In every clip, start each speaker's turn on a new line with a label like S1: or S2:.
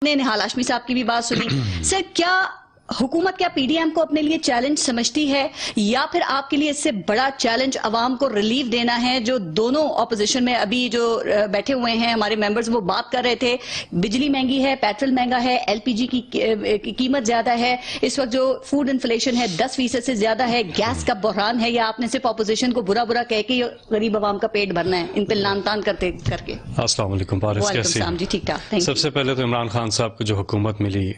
S1: نے نہال ہاشمی صاحب کی بھی بات سنی. سر کیا حکومت کیا پی ڈی ایم کو اپنے لیے چیلنج سمجھتی ہے یا پھر آپ کے لیے اس سے بڑا چیلنج عوام کو ریلیف دینا ہے؟ جو دونوں اپوزیشن میں ابھی جو بیٹھے ہوئے ہیں ہمارے ممبرز وہ بات کر رہے تھے، بجلی مہنگی ہے، پیٹرول مہنگا ہے، ایل پی جی کی قیمت زیادہ ہے، اس وقت جو فوڈ انفلیشن ہے 10% سے زیادہ ہے، گیس کا بحران ہے، یا آپ نے صرف اپوزیشن کو برا برا کہہ کے غریب عوام کا پیٹ بھرنا ہے ان پہ لان تان کر کے؟
S2: السلام علیکم پارس،
S1: وعلیکم السلام جی، ٹھیک ٹھاک.
S2: سب سے پہلے تو عمران خان صاحب کو جو حکومت ملی،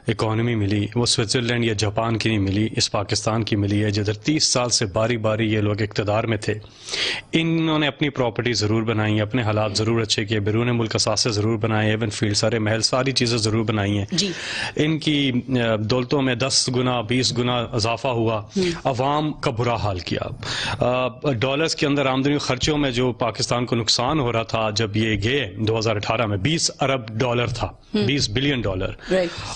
S2: اکانومی ملی، وہ سوئٹزرلینڈ یا جاپان کی نہیں ملی، اس پاکستان کی ملی ہے، جدھر 30 سال سے باری باری یہ لوگ اقتدار میں تھے. انہوں نے اپنی پراپرٹی ضرور بنائی، اپنے حالات ضرور اچھے کیے، بیرون ملک اثاثے ضرور بنائے، ایون فیلڈ، سارے محل، ساری چیزیں ضرور بنائی ہیں. ان کی دولتوں میں 10 گنا 20 گنا اضافہ ہوا. عوام کا برا حال کیا. ڈالرز کے اندر آمدنی خرچوں میں جو پاکستان کو نقصان ہو رہا تھا جب یہ گئے 2018 میں 20 ارب ڈالر تھا، 20 بلین ڈالر.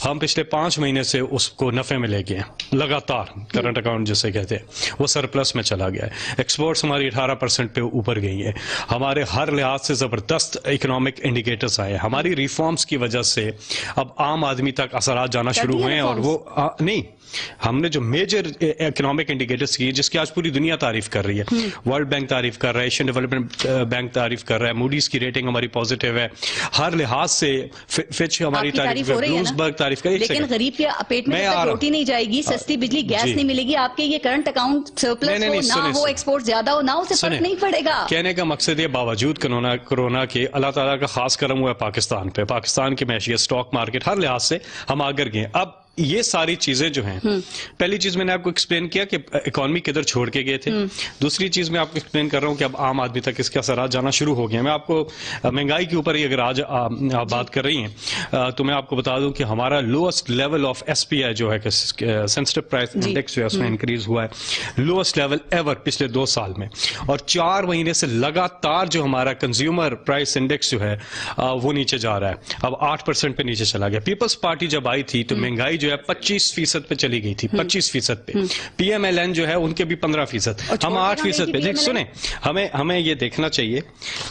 S2: ہم پچھلے 5 مہینے سے اس کو نفع میں لے گئے ہیں لگاتار. کرنٹ اکاؤنٹ جسے کہتے ہیں وہ سرپلس میں چلا گیا ہے. ایکسپورٹس ہماری 18% پہ اوپر گئی ہے. ہمارے ہر لحاظ سے زبردست اکنامک انڈیکیٹرز آئے. ہماری ریفارمز کی وجہ سے اب عام آدمی تک اثرات جانا شروع ہوئے ہیں. اور وہ نہیں، ہم نے جو میجر اکنامک انڈیکیٹرز کی جس کی آج پوری دنیا تعریف کر رہی ہے، ورلڈ بینک تعریف کر رہا ہے، ایشین ڈیولپمنٹ بینک تعریف کر رہا ہے، موڈیز کی ریٹنگ ہماری پازیٹیو ہے ہر لحاظ سے، فچ ہماری تعریف ہے، بلومبرگ تعریف کر رہی ہے.
S1: لیکن غریب کے پیٹ میں روٹی نہیں جائے گی، سستی بجلی گیس نہیں ملے گی. آپ کے یہ کرنٹ اکاؤنٹ سرپلس ہو نہ ہو، ایکسپورٹ زیادہ ہو نہ ہو، اسے فرق نہیں پڑے گا.
S2: کہنے کا مقصد یہ باوجود کرونا کے اللہ تعالیٰ کا خاص کرم ہوا ہے پاکستان پہ. پاکستان کی معیشت، اسٹاک مارکیٹ، ہر لحاظ سے ہم آگر گئے. اب یہ ساری چیزیں جو ہیں، پہلی چیز میں نے آپ کو ایکسپلین کیا کہ اکانومی کدھر چھوڑ کے گئے تھے. دوسری چیز میں آپ کو ایکسپلین کر رہا ہوں کہ اب عام آدمی تک اس کے اثرات جانا شروع ہو گئے ہیں. میں آپ کو مہنگائی کے اوپر اگر آج آپ بات کر رہی ہیں تو میں آپ کو بتا دوں کہ ہمارا lowest level of S P I جو ہے کہ سینسٹیو پرائس انڈیکس جو ہے اس میں انکریز ہوا ہے، لوئسٹ لیول ایور پچھلے 2 سال میں. اور 4 مہینے سے لگاتار جو ہمارا کنزیومر پرائس انڈیکس جو ہے وہ نیچے جا رہا ہے، اب 8% پہ نیچے چلا گیا. پیپلز پارٹی جب آئی تھی تو مہنگائی جو ہے 25% پہ چلی گئی تھی، 25% پہ. پی ایم ایل این جو ہے ان کے بھی 15%، ہم 8% پہ. سنیں، ہمیں یہ دیکھنا چاہیے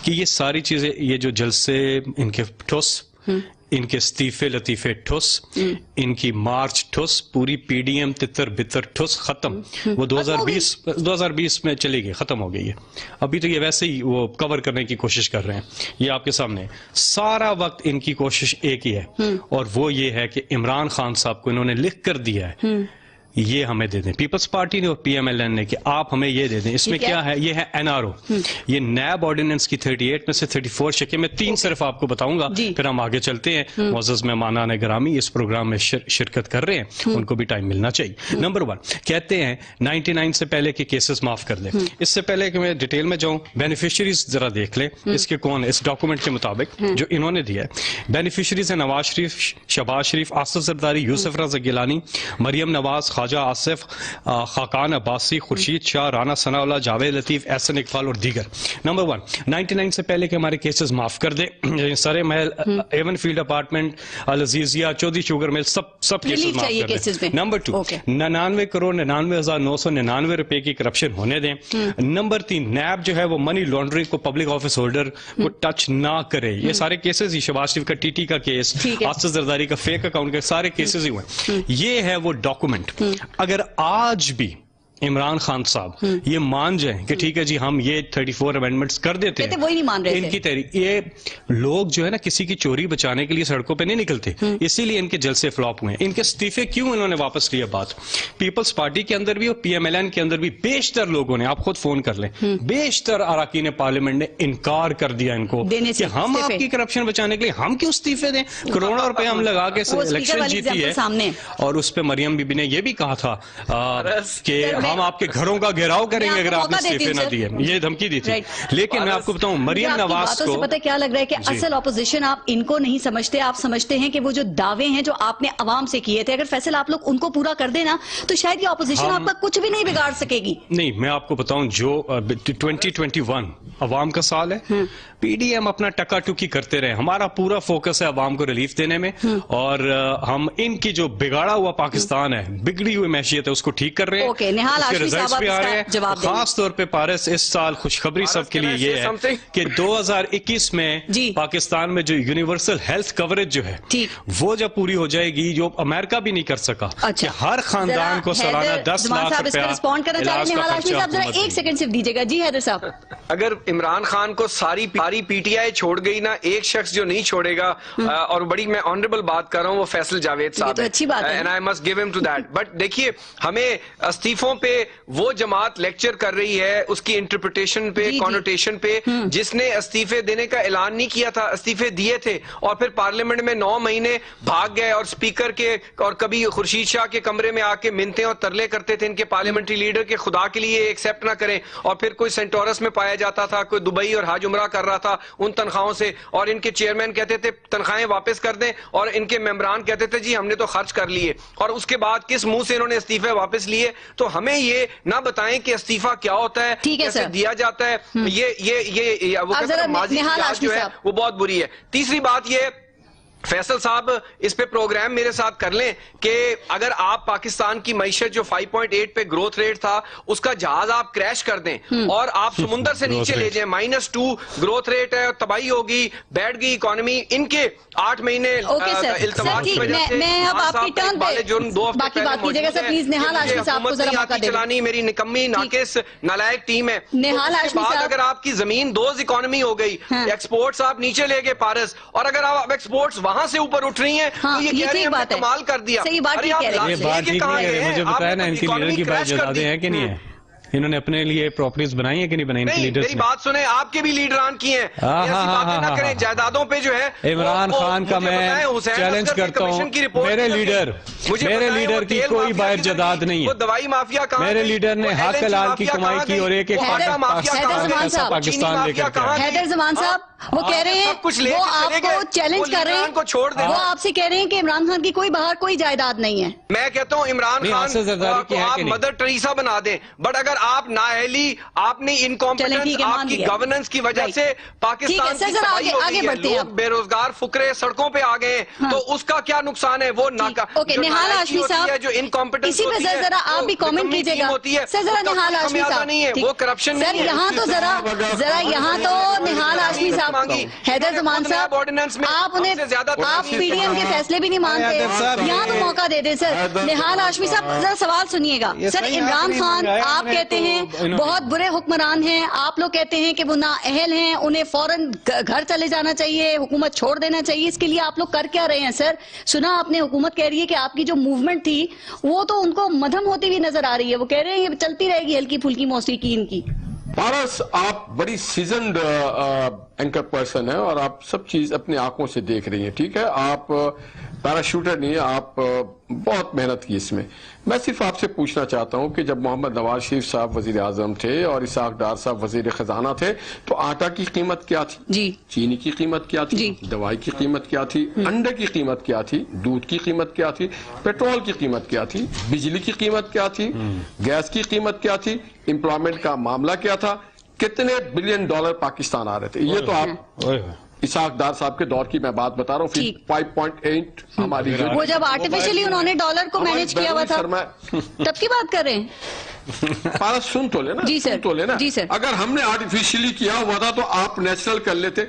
S2: کہ یہ ساری چیزیں، یہ جو جلسے، ان کے ٹھوس، ان کے استعفے لطیفے ٹھوس، ان کی مارچ ٹھوس، پوری پی ڈی ایم تتر بتر ٹھوس ختم. وہ 2020 میں چلی گئی، ختم ہو گئی ہے. ابھی تو یہ ویسے ہی وہ کور کرنے کی کوشش کر رہے ہیں. یہ آپ کے سامنے سارا وقت ان کی کوشش ایک ہی ہے، اور وہ یہ ہے کہ عمران خان صاحب کو انہوں نے لکھ کر دیا ہے یہ ہمیں دے دیں، پیپلز پارٹی نے اور پی ایم ایل این نے، کہ آپ ہمیں یہ دے دیں. اس میں کیا ہے؟ یہ ہے این آر او، یہ نیب آرڈیننس کی 38 میں سے 34 شکیں. میں 3 صرف آپ کو بتاؤں گا، پھر ہم آگے چلتے ہیں. معزز مہمانان گرامی اس پروگرام میں شرکت کر رہے ہیں، ان کو بھی ٹائم ملنا چاہیے. نمبر 1 کہتے ہیں 99 سے پہلے کے کیسز معاف کر دیں. اس سے پہلے کہ میں ڈیٹیل میں جاؤں، بینیفیشریز ذرا دیکھ لیں اس کے کون ہے. اس ڈاکومنٹ کے مطابق جو انہوں نے دیا ہے، بینیفیشریز ہیں نواز شریف، شہباز شریف، آصف زرداری، یوسف رضا گیلانی، مریم نواز، خواجہ آصف، خاقان عباسی، خورشید شاہ، رانا ثناء اللہ، جاوید لطیف، احسن اقبال اور دیگر. نمبر 1 99 سے پہلے کے ہمارے کیسز معاف کر دیں. سرے Mahal, even field apartment, العزیزیہ، Chaudhry sugar mill, سب کیسز معاف کر دیں. نمبر 2 99 کروڑ 99,999 روپے کی کرپشن ہونے دیں. نمبر 3 نیب جو ہے وہ منی لانڈرنگ کو پبلک آفس ہولڈر کو ٹچ نہ کرے. یہ سارے کیسز ہی، شہباز شریف کا ٹی ٹی کا کیس، آصف زرداری کا فیک اکاؤنٹ کا، سارے کیسز ہی ہوئے. یہ ہے وہ ڈاکومنٹ. اگر آج بھی عمران خان صاحب یہ مان جائیں کہ ٹھیک ہے جی ہم یہ 34 امینڈمنٹس کر دیتے ہیں،
S1: وہی نہیں مان رہے
S2: ان کی تحریک، یہ لوگ جو ہے نا کسی کی چوری بچانے کے لیے سڑکوں پہ نہیں نکلتے، اسی لیے ان کے جلسے فلاپ ہوئے ہیں. ان کے استعفے کیوں انہوں نے واپس لیا؟ بات پیپلز پارٹی کے اندر بھی اور پی ایم ایل این کے اندر بھی بیشتر لوگوں نے، آپ خود فون کر لیں، بیشتر اراکین پارلیمنٹ نے انکار کر دیا ان کو کہ ہم آپ کی کرپشن بچانے کے لیے ہم کیوں استعفے دیں. کروڑوں روپے ہم لگا کے الیکشن جیتی ہے، اور اس پہ مریم بی بی نے یہ بھی کہا تھا کہ ہم آپ کے گھروں کا گھیراؤ کریں گے اگر آپ نے استعفے نہ دیے. یہ دھمکی دی تھی. لیکن میں آپ کو بتاؤں مریم نواز کو
S1: پتہ کیا لگ رہا ہے کہ اصل اپوزیشن آپ ان کو نہیں سمجھتے. آپ سمجھتے ہیں کہ وہ جو دعوے ہیں جو آپ نے عوام سے کیے تھے، اگر فیصل آپ لوگ ان کو پورا کر دینا تو شاید یہ اپوزیشن آپ کا کچھ بھی نہیں بگاڑ سکے گی.
S2: نہیں، میں آپ کو بتاؤں جو 2021 عوام کا سال ہے، پی ڈی ایم اپنا ٹکا ٹکی کرتے رہے. ہمارا پورا فوکس ہے عوام کو ریلیف دینے میں، اور ہم ان کی جو بگاڑا ہوا پاکستان ہے، بگڑی ہوئی معیشت ہے، اس کو ٹھیک کر رہے ہیں.
S1: نہال
S2: اس کے
S1: ہاشمی
S2: ریزلٹس
S1: صاحب
S2: بھی آ رہے ہیں.
S1: جواب دیں.
S2: خاص طور پہ پارس اس سال خوشخبری سب کے لیے یہ ہے کہ 2021 میں پاکستان میں جو یونیورسل ہیلتھ کوریج جو ہے وہ جب پوری ہو جائے گی، جو امریکہ بھی نہیں کر سکا کہ ہر خاندان کو سالانہ 10 لاکھ روپیہ
S1: رسپونڈ کرنا چاہ رہے ہیں. نہال ہاشمی صاحب ذرا ایک سیکنڈ صرف دیجیے گا. جی حیدر صاحب.
S3: اگر عمران خان کو ساری پی ٹی آئی چھوڑ گئی نا، ایک شخص جو نہیں چھوڑے گا، اور بڑی میں آنریبل بات کر رہا ہوں، وہ فیصل جاوید صاحب ہے.
S1: اچھی بات ہے.
S3: And I must give him to that. But دیکھیے، ہمیں استعفوں پہ وہ جماعت لیکچر کر رہی ہے اس کی انٹرپریٹیشن پہ، کانوٹیشن پہ، جس نے استعفے دینے کا اعلان نہیں کیا تھا. استعفے دیے تھے اور پھر پارلیمنٹ میں 9 مہینے بھاگ گئے، اور سپیکر کے اور کبھی خورشید شاہ کے کمرے میں آ کے منتیں اور ترلے کرتے تھے ان کے پارلیمنٹری لیڈر کے خدا کے لیے ایکسیپٹ نہ کریں. اور پھر کوئی سینٹورس میں پایا جاتا تھا، کوئی دبئی اور حج عمرہ کر رہا تھا ان تنخواہوں سے، اور ان کے چیئرمین کہتے تھے تنخواہیں واپس کر دیں، اور ان کے ممبران کہتے تھے جی ہم نے تو خرچ کر لیے. اور اس کے بعد کس منہ سے انہوں نے استعفے واپس لیے؟ تو ہمیں یہ نہ بتائیں کہ استعفیٰ کیا ہوتا ہے، کیسے دیا جاتا ہے. یہ وہ ماضی کی یاد جو ہے وہ بہت بری ہے. تیسری بات یہ، فیصل صاحب اس پہ پروگرام میرے ساتھ کر لیں کہ اگر آپ پاکستان کی معیشت جو 5.8 پہ گروتھ ریٹ تھا اس کا جہاز آپ کریش کر دیں اور آپ سمندر سے نیچے لے جائیں، -2 گروتھ ریٹ ہے، تباہی ہوگی، بیٹھ گئی اکانومی. ان کے 8 مہینے التواس کی وجہ سے
S1: میں اب آپ کی ٹرن پہ باقی بات کیجیے گا سر پلیز. نہال ہاشمی صاحب کو ذرا موقع دیں.
S3: چلانی میری نکمی ناقص نالائق ٹیم ہے.
S1: نہال ہاشمی صاحب،
S3: اگر آپ کی زمین دوز اکانومی ہو گئی، ایکسپورٹس آپ نیچے لے گئے پارس، اور اگر آپ ایکسپورٹس وہاں سے اوپر اٹھ رہی ہیں تو یہ کہہ رہے ہیں ہم نے کمال کر دیا.
S1: صحیح بات یہ کہہ رہے ہیں.
S2: یہ بات ٹھیک نہیں ہے. مجھے بتایا نا ان کی لیڈر کی بات جتاتے ہیں کہ نہیں ہے؟ انہوں نے اپنے لیے پراپرٹیز بنائی ہیں کہ نہیں بنائی ان کی لیڈرز نے؟
S3: میری بات سنیں، آپ کے بھی لیڈران کی ہیں، ایسی باتیں نہ کریں. جائیدادوں پہ جو ہے
S2: عمران خان کا میں چیلنج کرتا ہوں، میرے لیڈر کی کوئی باہر جائیداد نہیں ہے. میرے لیڈر نے حق حلال کی کمائی کی اور ایک پاکستان لے کر کے.
S1: حیدر زمان صاحب وہ کہہ رہے ہیں، وہ آپ کو چیلنج کر رہے ہیں، وہ آپ سے کہہ رہے ہیں کہ عمران خان کی کوئی باہر کوئی جائیداد نہیں ہے.
S3: میں کہتا ہوں عمران خان کو آپ مدر ٹریسا بنا دیں، بٹ اگر آپ نااہلی، آپ نے انکمپیٹنس، آپ کی گورننس کی وجہ سے پاکستان کی تباہی ہو گئی ہے، لوگ بے روزگار فقرے سڑکوں پہ آ گئے ہیں، تو اس کا کیا نقصان ہے؟ وہ
S1: نہال ہاشمی صاحب
S3: جو انکمپیٹنس
S1: اسی پہ ذرا آپ بھی کامنٹ کیجئے گا سر. ذرا نہال ہاشمی صاحب
S3: نہیں ہے، وہ کرپشن
S1: سر یہاں تو ذرا یہاں تو نہال ہاشمی صاحب، حیدر زمان صاحب آپ انہیں، آپ پی ڈی ایم کے فیصلے بھی نہیں مانتے، یہاں تو موقع دے دیں سر. نہال ہاشمی صاحب ذرا سوال سنیے گا. سر عمران خان آپ کہتے ہیں بہت برے حکمران ہیں، آپ لوگ کہتے ہیں کہ وہ نااہل ہیں، انہیں فوراً گھر چلے جانا چاہیے، حکومت چھوڑ دینا چاہیے. اس کے لیے آپ لوگ کر کیا رہے ہیں سر؟ سنا آپ نے حکومت کہہ رہی ہے کہ آپ کی جو موومنٹ تھی وہ تو ان کو مدھم ہوتی ہوئی نظر آ رہی ہے، وہ کہہ رہے ہیں یہ چلتی رہے گی ہلکی پھلکی موسیقی ان کی.
S4: پارس آپ بڑی سیزنڈ اینکر پرسن ہیں اور آپ سب چیز اپنی آنکھوں سے دیکھ رہی ہیں، ٹھیک ہے؟ آپ پیراشوٹر نہیں ہیں، آپ بہت محنت کی اس میں. میں صرف آپ سے پوچھنا چاہتا ہوں کہ جب محمد نواز شریف صاحب وزیر اعظم تھے اور اسحاق ڈار صاحب وزیر خزانہ تھے تو آٹا کی قیمت کیا تھی؟
S1: جی.
S4: چینی کی قیمت کیا تھی؟
S1: جی.
S4: دوائی کی قیمت کیا تھی؟ انڈے کی قیمت کیا تھی؟ دودھ کی قیمت کیا تھی؟ پیٹرول کی قیمت کیا تھی؟ بجلی کی قیمت کیا تھی؟ گیس کی قیمت کیا تھی؟ امپلائمنٹ کا معاملہ کیا تھا؟ کتنے بلین ڈالر پاکستان آ رہے تھے؟ یہ تو آپ اسحاق ڈار صاحب کے دور کی میں بات بتا رہا ہوں. 5.8 ہماری
S1: وہ جب آرٹیفیشلی انہوں نے ڈالر کو مینج کیا ہوا تھا تب کی بات کر رہے ہیں.
S4: پارس سن تو لینا،
S1: سن تو لینا.
S4: اگر ہم نے آرٹیفیشلی کیا ہوا تھا تو آپ نیچرل کر لیتے.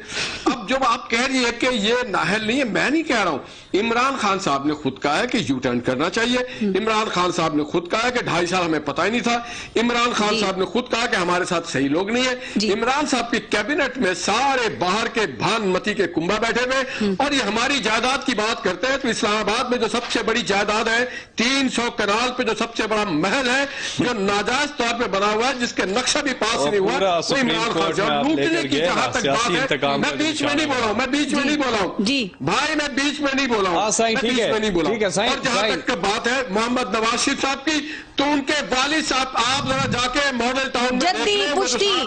S4: اب جب آپ کہہ رہی ہے کہ یہ نااہل نہیں ہے، میں نہیں کہہ رہا ہوں. عمران خان صاحب نے خود کہا ہے کہ یو ٹرن کرنا چاہیے. عمران خان صاحب نے خود کہا ہے کہ 2.5 سال ہمیں پتہ ہی نہیں تھا. عمران خان صاحب نے خود کہا کہ ہمارے ساتھ صحیح لوگ نہیں ہیں. عمران صاحب کی کیبنٹ میں سارے باہر کے بھان متی کے کنبا بیٹھے ہوئے، اور یہ ہماری جائیداد کی بات کرتے ہیں تو اسلام آباد میں جو سب سے بڑی جائیداد ہے 300 کنال پہ جو سب سے بڑا محل ہے جو ناجائز طور پہ بنا ہوا ہے، جس کے نقشہ بھی پاس نہیں ہوا، وہ عمران خان صاحب لوٹنے کی جہاں تک بات ہے. میں بیچ میں نہیں بولا ہوں، میں بیچ میں نہیں بولا ہوں بھائی، میں بیچ میں نہیں بولا ہوں، میں بیچ میں نہیں بولا ہوں. اور جہاں تک بات ہے محمد نواز شریف صاحب کی، تو ان کے والد صاحب آپ ذرا جا کے ماڈل ٹاؤن میں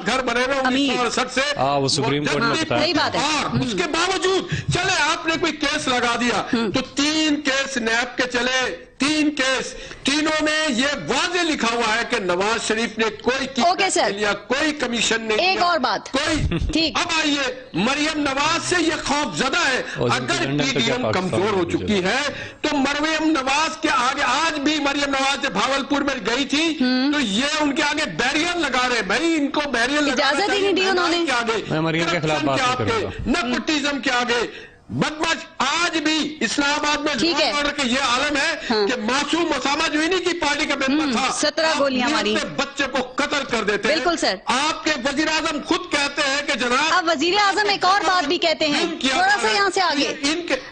S4: گھر بنے ہوئے 1968 سے،
S2: وہ سپریم کورٹ میں بتایا.
S4: اور اس کے باوجود چلے آپ نے کوئی کیس لگا دیا تو 3 کیس نیب کے چلے، 3 کیس، تینوں میں یہ واضح لکھا ہوا ہے کہ نواز شریف نے کوئی
S1: اوکے سر،
S4: لیا، کوئی کمیشن نہیں
S1: ایک
S4: لیا،
S1: اور بات
S4: کوئی
S1: ٹھیک،
S4: اب آئیے مریم نواز سے یہ خوف زدہ ہے، اگر پی ڈی ایم کمزور ہو چکی ہے تو مریم نواز کے آگے، آج بھی مریم نواز سے بھاولپور میں گئی تھی تو یہ ان کے آگے بیریئر لگا رہے، بھائی ان کو بیریئر لگا،
S1: اجازت ہی نہیں دی انہوں نے،
S2: میں مریم کے خلاف بات کروں گا،
S4: نیپوٹزم کے آگے بدماش، آج بھی اسلام آباد میں
S1: ٹھیک ہے،
S4: یہ عالم ہے کہ معصوم اسامہ جوینی کی پارٹی کا ممبر تھا،
S1: 17 گولیاں ماری،
S4: بچے کو قتل کر دیتے ہیں،
S1: بالکل سر،
S4: آپ کے وزیر اعظم خود کہتے ہیں کہ جناب،
S1: اب وزیر اعظم ایک اور بات بھی کہتے ہیں، تھوڑا سا یہاں سے آگے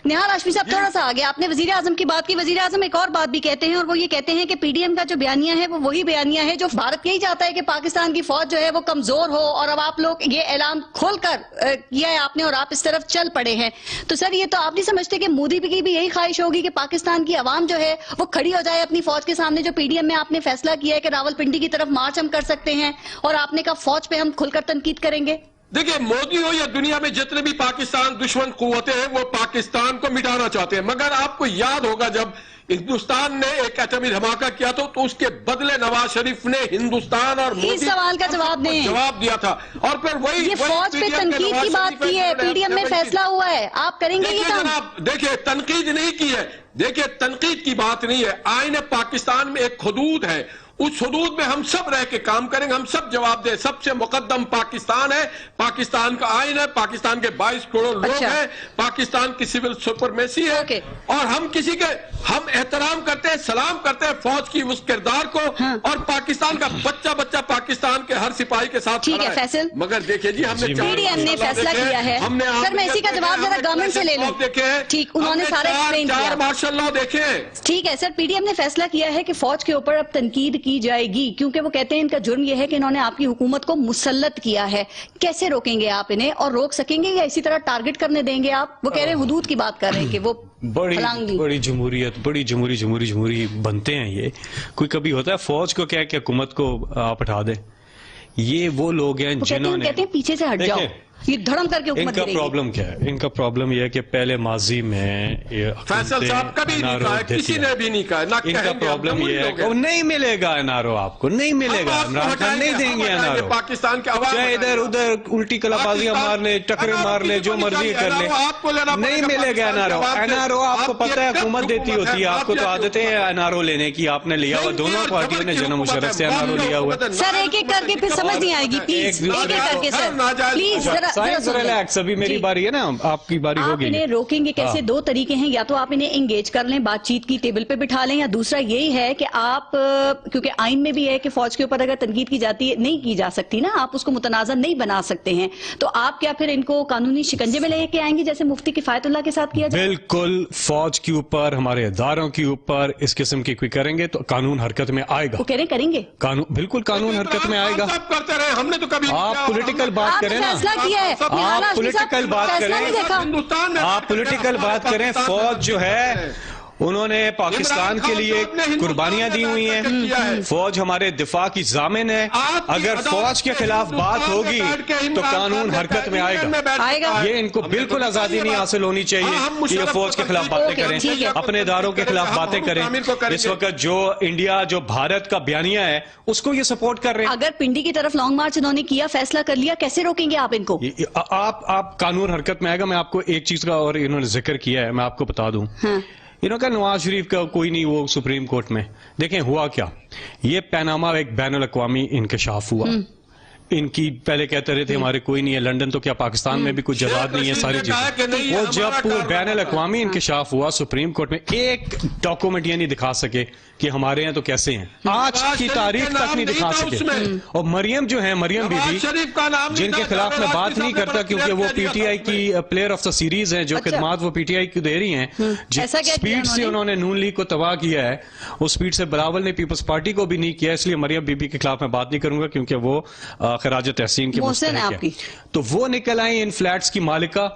S1: نہال ہاشمی صاحب، تھوڑا سا آگے، آپ نے وزیر اعظم کی بات کی، وزیر اعظم ایک اور بات بھی کہتے ہیں اور وہ یہ کہتے ہیں کہ پی ڈی ایم کا جو بیانیہ ہے وہ وہی بیانیہ ہے جو بھارت یہی چاہتا ہے کہ پاکستان کی فوج جو ہے وہ کمزور ہو، اور اب آپ لوگ یہ اعلان کھول کر کیا ہے آپ نے اور آپ اس طرف چل پڑے ہیں، تو سر یہ تو آپ نہیں سمجھتے کہ مودی کی بھی یہی خواہش ہوگی کہ پاکستان کی عوام جو ہے وہ کھڑی ہو جائے اپنی فوج کے سامنے، جو پی ڈی ایم میں آپ نے فیصلہ کیا ہے کہ راول پنڈی کی طرف مارچ ہم کر سکتے ہیں اور آپ نے کہا فوج پہ ہم کھل کر تنقید کریں گے؟
S4: دیکھیں مودی ہو یا دنیا میں جتنے بھی پاکستان دشمن قوتیں ہیں وہ پاکستان کو مٹانا چاہتے ہیں، مگر آپ کو یاد ہوگا جب ہندوستان نے ایک ایٹمی دھماکہ کیا تو اس کے بدلے نواز شریف نے ہندوستان اور
S1: اس سوال کا
S4: جواب دیا تھا، اور پھر وہی
S1: یہ فوج پہ تنقید کی بات کی ہے، پی ڈی ایم میں فیصلہ ہوا ہے، آپ کریں گے یہ کام؟
S4: جناب دیکھیں تنقید نہیں کی ہے، دیکھیں تنقید کی بات نہیں ہے، آئین پاکستان میں ایک حدود ہے، اس حدود میں ہم سب رہ کے کام کریں گے، ہم سب جواب دیں، سب سے مقدم پاکستان ہے، پاکستان کا آئین ہے، پاکستان کے 22 کروڑ لوگ ہیں، پاکستان کی سول سپرمیسی ہے، اور ہم کسی کے ہم احترام کرتے ہیں، سلام کرتے ہیں فوج کی اس کردار کو، اور پاکستان کا بچہ پاکستان کے ہر سپاہی کے ساتھ
S1: ٹھیک ہے فیصل،
S4: مگر دیکھیں جی ہم نے
S1: پی ڈی ایم نے فیصلہ کیا ہے، سر میں اسی کا جواب ذرا گورنمنٹ سے لے لوں، ٹھیک انہوں نے سارا ایکسپلین کیا،
S4: ماشاء اللہ دیکھیں
S1: ٹھیک ہے سر، پی ڈی ایم نے فیصلہ کیا ہے کہ فوج کے اوپر اب تنقید کی جائے گی، کیونکہ وہ کہتے ہیں ان کا جرم یہ ہے کہ انہوں نے آپ کی حکومت کو مسلط کیا ہے، کیسے روکیں گے آپ انہیں، اور روک سکیں گے یا اسی طرح ٹارگٹ کرنے دیں گے آپ؟ وہ کہہ رہے ہیں حدود کی بات کر رہے ہیں کہ وہ
S2: بڑی جمہوریت، بڑی جمہوری بنتے ہیں یہ، کوئی کبھی ہوتا ہے فوج کو کیا کہ حکومت کو آپ ہٹا دیں، یہ وہ لوگ ہیں جنہوں نے،
S1: کہتے ہیں پیچھے سے ہٹ جاؤ، یہ دھڑم کر کے
S2: ان کا پرابلم کیا ہے، ان کا پرابلم یہ ہے کہ پہلے ماضی میں
S4: فیصل صاحب کبھی نہیں کہا، کسی نے بھی نہیں کہا،
S2: ان کا پرابلم یہ ہے کہ نہیں ملے گا این آر او، آپ کو نہیں ملے گا، عمران خان نہیں دیں گے این آر او،
S4: پاکستان کے عوام
S2: چاہے ادھر ادھر الٹی کلا بازیاں مار لے، ٹکرے مار لے، جو مرضی کر لے، نہیں ملے گا N R O. N R O آپ کو پتہ ہے حکومت دیتی ہوتی ہے، آپ کو تو عادت ہے این آر او لینے کی، آپ نے لیا ہوا، دونوں پارٹیوں نے جناب مشرف سے این آر او لیا ہوا ہے۔
S1: سر ایک ایک کر کے پھر سمجھ نہیں آئے گی، پلیز ایک ایک کر کے سر پلیز ذرا
S2: ابھی میری باری ہے نا، آپ کی باری ہوگی۔
S1: آپ انہیں روکیں گے کیسے؟ دو طریقے ہیں، یا تو آپ انہیں انگیج کر لیں، بات چیت کی ٹیبل پہ بٹھا لیں، یا دوسرا یہی ہے کہ آپ، کیونکہ آئین میں بھی ہے کہ فوج کے اوپر اگر تنقید کی جاتی ہے، نہیں کی جا سکتی نا، آپ اس کو متنازع نہیں بنا سکتے ہیں، تو آپ کیا پھر ان کو قانونی شکنجے میں لے کے آئیں گے جیسے مفتی کفایت اللہ کے ساتھ کیا جائے؟
S2: بالکل، فوج کے اوپر، ہمارے اداروں کے اوپر اس قسم کی کوئی کریں گے تو قانون حرکت میں آئے گا۔
S1: وہ کہہ رہے کریں گے
S2: بالکل قانون حرکت میں آئے گا۔
S4: ہم نے تو کبھی
S2: آپ پولیٹیکل بات کریں نا،
S1: فیصلہ کیا ہے،
S2: آپ پولیٹیکل بات کریں، آپ پولیٹیکل بات کریں، فوج جو ہے انہوں نے پاکستان کے لیے قربانیاں دی ہوئی ہیں، فوج ہمارے دفاع کی ضامن ہے، اگر فوج کے خلاف بات ہوگی تو قانون حرکت میں آئے گا۔ یہ ان کو بالکل آزادی نہیں حاصل ہونی چاہیے کہ یہ فوج کے خلاف باتیں کریں، اپنے اداروں کے خلاف باتیں کریں۔ اس وقت جو انڈیا، جو بھارت کا بیانیہ ہے اس کو یہ سپورٹ کر رہے ہیں۔
S1: اگر پنڈی کی طرف لانگ مارچ انہوں نے کیا، فیصلہ کر لیا، کیسے روکیں گے آپ ان کو؟
S2: آپ قانون حرکت میں آئے گا۔ میں آپ کو ایک چیز کا اور انہوں نے ذکر کیا ہے، میں آپ کو بتا دوں، انہوں کا نواز شریف کا کوئی نہیں، وہ سپریم کورٹ میں دیکھیں ہوا کیا، یہ پیناما ایک بین الاقوامی انکشاف ہوا، ان کی پہلے کہتے رہے تھے ہمارے کوئی نہیں ہے لنڈن، تو کیا پاکستان میں بھی کوئی جزاد نہیں ہے، ساری چیزیں، وہ جب بین الاقوامی انکشاف ہوا سپریم کورٹ میں، ایک ڈاکومنٹ یہ نہیں دکھا سکے کہ ہمارے ہیں تو کیسے ہیں، آج کی تاریخ تک نہیں دکھا سکے۔ اور مریم جو ہیں، مریم بی بی، جن کے خلاف میں بات نہیں کرتا کیونکہ وہ پی ٹی آئی کی پلیئر آف دا سیریز ہیں، جو خدمات وہ پی ٹی آئی کو دے رہی ہیں، جس سپیڈ سے انہوں نے نون لیگ کو تباہ کیا ہے، اس سپیڈ سے بلاول نے پیپلز پارٹی کو بھی نہیں کیا، اس لیے مریم بی بی کے خلاف میں بات نہیں کروں گا کیونکہ وہ خراج تحسین کی مستحق ہے۔ تو وہ نکل آئی ان فلیٹس کی مالکہ،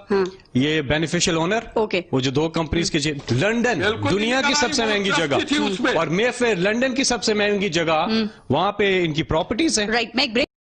S2: یہ بینیفیشل اونر، وہ جو 2 کمپنیز کے، لنڈن دنیا کی سب سے مہنگی جگہ، اور مے فیئر لنڈن کی سب سے مہنگی جگہ، وہاں پہ ان کی پراپرٹیز ہیں۔